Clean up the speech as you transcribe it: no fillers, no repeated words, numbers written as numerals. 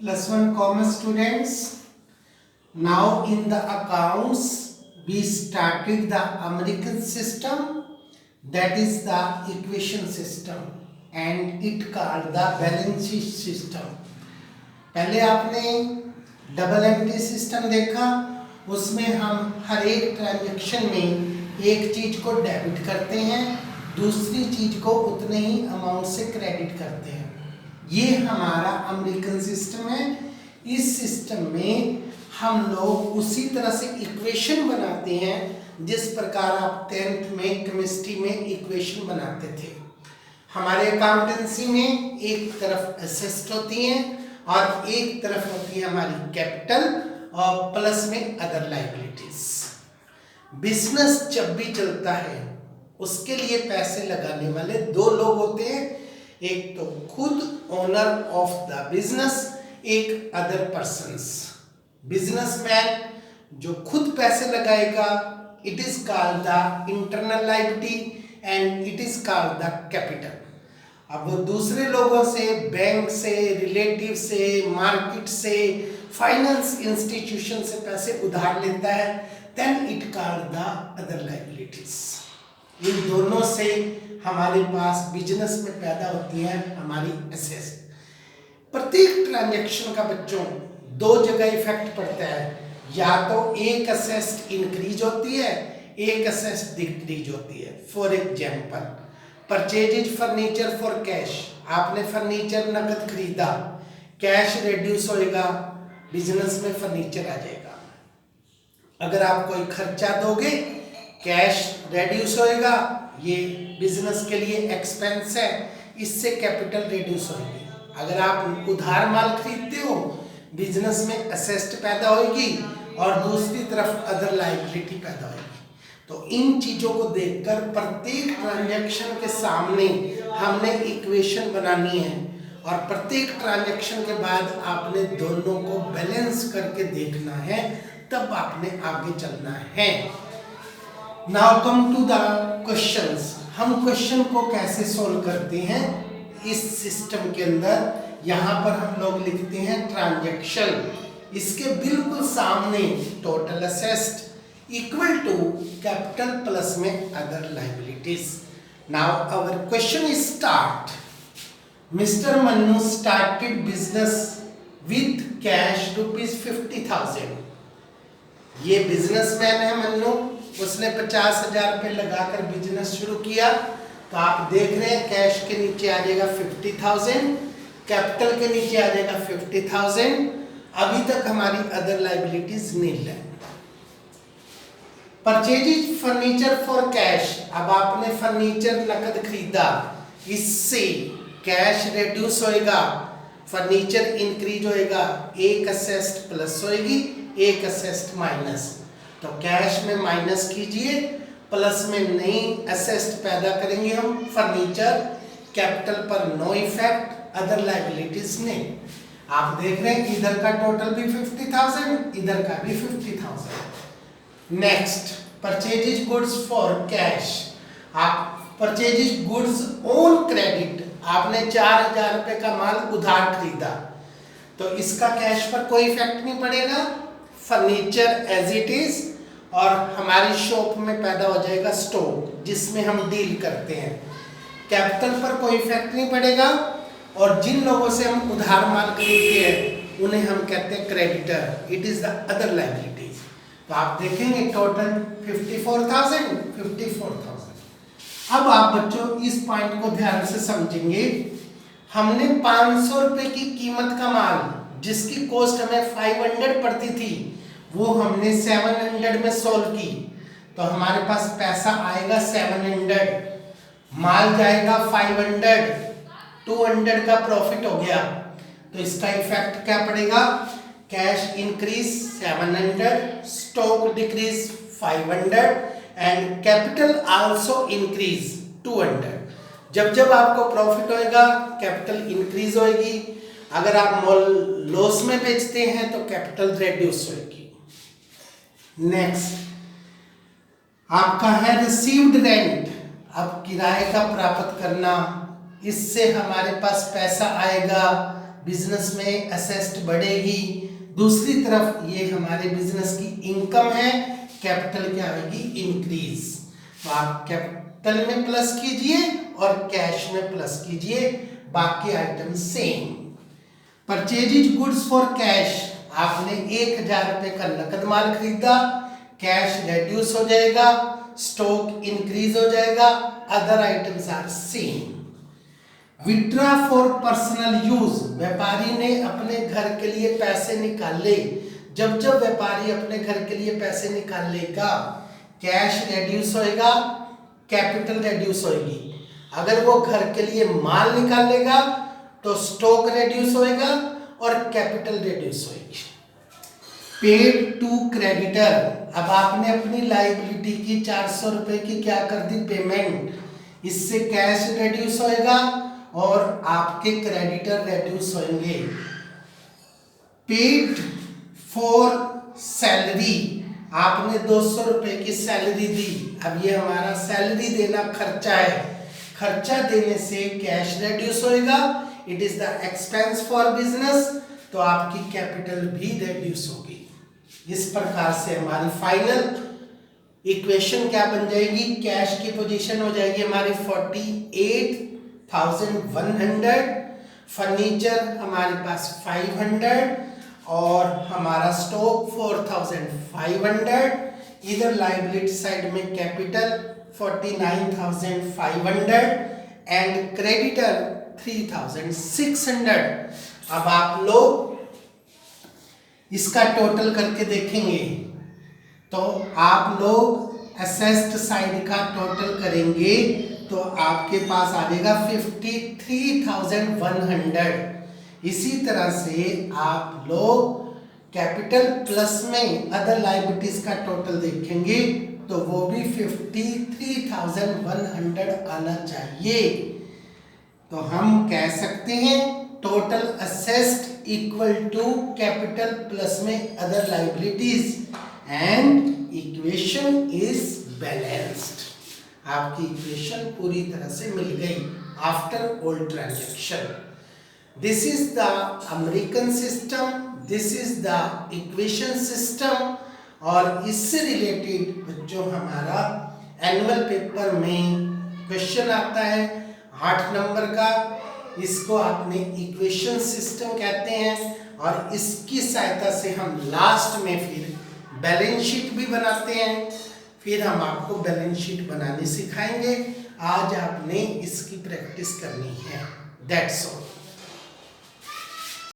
+1 commerce students. Now in the accounts we started the American system, that is the equation system, and it called the balance sheet system. पहले आपने double entry system देखा, उसमें हम हर एक transaction में एक चीज को डेबिट करते हैं, दूसरी चीज को उतने ही अमाउंट से क्रेडिट करते हैं। ये हमारा अमेरिकन सिस्टम है। इस सिस्टम में हम लोग उसी तरह से इक्वेशन बनाते हैं जिस प्रकार आप 10th में केमिस्ट्री में इक्वेशन बनाते थे। हमारे अकाउंटेंसी में एक तरफ एसेट्स होती हैं और एक तरफ होती है हमारी कैपिटल और प्लस में अदर लायबिलिटीज। बिजनेस जब भी चलता है उसके लिए पैसे लगाने वाले दो लोग होते हैं, एक तो खुद ओनर ऑफ द बिजनेस, एक अदर पर्सन्स। बिजनेसमैन जो खुद पैसे लगाएगा, it is called the internal liability and it is called the capital. अब वो दूसरे लोगों से, बैंक से, रिलेटिव से, मार्केट से, फाइनेंस इंस्टीट्यूशन से पैसे उधार लेता है, then it called the other liabilities. इन दोनों से हमारे पास बिजनेस में पैदा होती है हमारी एसेट्स। प्रत्येक ट्रांजैक्शन का बच्चों दो जगह इफेक्ट पड़ता है, या तो एक एसेट इंक्रीज होती है, एक एसेट डिक्रीज होती है। For example, purchase furniture for cash, आपने फर्नीचर नकद खरीदा, कैश रिड्यूस होएगा, बिजनेस में फर्नीचर आ जाएगा। अगर आप कोई खर्चा दोगे, कैश रिड्यूस होएगा, ये बिजनेस के लिए एक्सपेंस है, इससे कैपिटल रिड्यूस होगी। अगर आप उधार माल खरीदते हो, बिजनेस में एसेट पैदा होगी और दूसरी तरफ अदर लायबिलिटी पैदा होगी। तो इन चीजों को देखकर प्रत्येक ट्रांजैक्शन के सामने हमने इक्वेशन बनानी है और प्रत्येक ट्रांजैक्शन के बाद आपने दोनों को बैलेंस करके देखना है, तब आपने आगे चलना है। Now come to the questions. हम क्वेश्चन को कैसे सोल्व करते हैं इस सिस्टम के अंदर? यहाँ पर हम लोग लिखते हैं ट्रांजैक्शन, इसके बिल्कुल सामने total assets equal to capital plus में other liabilities. Now our question is start. Mr Mannu started business with cash ₹50,000। ये बिजनेसमैन है मन्नू, उसने 50,000 रुपये लगाकर बिजनेस शुरू किया। तो आप देख रहे हैं कैश के नीचे आ जाएगा 50,000, कैपिटल के नीचे आ जाएगा 50,000। अभी तक हमारी अदर लायबिलिटीज नील है। परचेज फर्नीचर फॉर कैश, अब आपने फर्नीचर नकद खरीदा, इससे कैश रिड्यूस होएगा, फर्नीचर इंक्रीज होएगा, एक असेस्ट प्लस होएगी, एक असेस्ट माइनस। तो कैश में माइनस कीजिए, प्लस में नई एसेट पैदा करेंगे हम फर्नीचर। कैपिटल पर नो इफेक्ट, अदर लायबिलिटीज नहीं। आप देख रहे हैं इधर का टोटल भी 50,000, इधर का भी 50,000। Next, purchase goods for cash. आप परचेज गुड्स ऑन क्रेडिट, आपने 4,000 रुपये का माल उधार खरीदा, तो इसका कैश पर कोई इफेक्ट नहीं पड़ेगा। फर्नीचर एज इट इज, और हमारी शॉप में पैदा हो जाएगा स्टॉक जिसमें हम डील करते हैं। कैपिटल पर कोई इफेक्ट नहीं पड़ेगा, और जिन लोगों से हम उधार माल खरीदते हैं उन्हें हम कहते हैं creditor, it is the other liabilities. तो आप देखेंगे टोटल 54,000। अब आप बच्चों इस पॉइंट को ध्यान से समझेंगे। हमने 500 रुपये की कीमत का माल, जिसकी कॉस्ट हमें 500 पड़ती थी, वो हमने 700 में सोल्व की, तो हमारे पास पैसा आएगा 700, माल जाएगा 500, 200 का प्रॉफिट हो गया। तो इसका इफेक्ट क्या पड़ेगा? Cash increase 700, stock decrease 500 and capital also increase 200। जब जब आपको प्रॉफिट होएगा कैपिटल इंक्रीज होएगी, अगर आप लॉस में बेचते हैं तो कैपिटल रिड्यूस होएगी। नेक्स्ट आपका है रिसीव्ड रेंट। अब किराए का प्राप्त करना, इससे हमारे पास पैसा आएगा बिजनेस में असेस्ट बढ़ेगी, दूसरी तरफ ये हमारे बिजनेस की इनकम है, कैपिटल क्या आएगी, इंक्रीज। तो आप कैपिटल में प्लस कीजिए और कैश में प्लस कीजिए, बाकी item same. Purchase goods for cash, आपने 1000 रुपए का नकद माल खरीदा, कैश रेड्यूस हो जाएगा, स्टॉक इंक्रीज हो जाएगा, other items are same. Withdraw for personal use, व्यापारी ने अपने घर के लिए पैसे निकाले, जब जब व्यापारी अपने घर के लिए पैसे निकालेगा, कैश रेड्यूस होएगा, कैपिटल रेड्यूस होएगी। अगर वो घर के लिए माल निकालेगा तो स्टॉक रेड्यूस होएगा और कैपिटल रेड्यूस होएगी। पेड टू क्रेडिटर, अब आपने अपनी लायबिलिटी की 400 रुपए की क्या कर दी, पेमेंट, इससे कैश रेड्यूस होएगा और आपके क्रेडिटर रेड्यूस होंगे। पेड फॉर सैलरी, आपने 200 रुपए की सैलरी दी, अब ये हमारा सैलरी देना खर्चा है, खर्चा देने से कैश रेड्यूस होएगा, it is the expense for business, तो आपकी कैपिटल भी रेड्यूस होगी। इस प्रकार से हमारी फाइनल इक्वेशन क्या बन जाएगी, कैश की पोजीशन हो जाएगी हमारी 48,100, फर्नीचर हमारे पास 500 और हमारा स्टॉक 4,500, इधर लायबिलिटी साइड में कैपिटल 49,500 एंड क्रेडिटर 3,600। अब आप लोग इसका टोटल करके देखेंगे तो आप लोग असेस्ड साइड का टोटल करेंगे तो आपके पास आ जाएगा 53,100। इसी तरह से आप लोग कैपिटल प्लस में अदर लायबिलिटीज का टोटल देखेंगे तो वो भी 53,100 आना चाहिए। तो हम कह सकते हैं total assets equal to capital plus में other liabilities and equation is balanced. आपकी इक्वेशन पूरी तरह से मिल गई after all transaction. This is the American system, this is the equation system. और इससे रिलेटेड जो हमारा एनुअल पेपर में क्वेश्चन आता है 8 नंबर का, इसको आपने इक्वेशन सिस्टम कहते हैं और इसकी सहायता से हम लास्ट में फिर बैलेंस शीट भी बनाते हैं। फिर हम आपको बैलेंस शीट बनाने सिखाएंगे। आज आपने इसकी प्रैक्टिस करनी है। That's all.